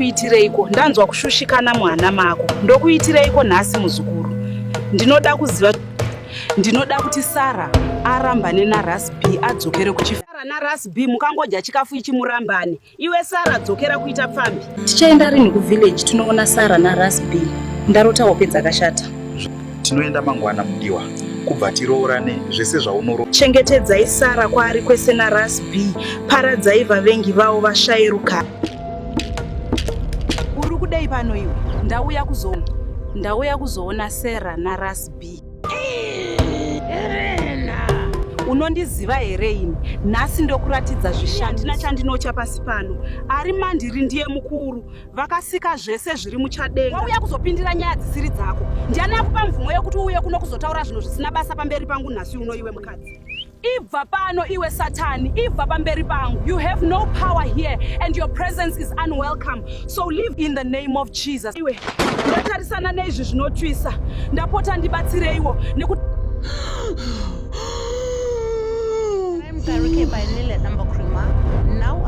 Kuitireiko ndanzwa kushushikana mwana mako ndokuitireiko nhasi muzukuru. Ndinoda kuti Sara arambane naRasB adzokere kuchifara naRasB mukangodya chikafu ichi murambane. Iwe Sara dzokera kuita pfambi. Tichaenda rini kuvillage tunoona Sara naRasB. Ndarotawo pedzakashata. Tinoenda mangwana mudiwa. Kubva tiroorane zvese zvaunoro. Chengetedzai Sara kwaari kwese naRasB. Paradzai vavengi vavo vashaye rukara. Uri kudei pano iwe? Ndauya kuzoona Sara naRasB. Unondiziva here ini? Nhasi ndokuratidza zvishandi. Handina chandinocha pasi pano. Ari mandiri ndiye mukuru. Vakasika zvese zviri muchadenga. Wauya kuzopindira nyaya dzisiri dzako. Ndiani akupa mvumo yokuti uuye kuno kuzotaura zvinhu zvisina basa pamberi pangu nhasi uno iwe mukadzi? Ibva pano iwe Satani, ibva pamberi pangu. You have no power here and your presence is unwelcome. So live in the name of Jesus. Iwe, ndatarisana nezvi zvinotwisa. Ndapota ndibatsireiwo nekuti Mugarike by Lily Number Krima. Now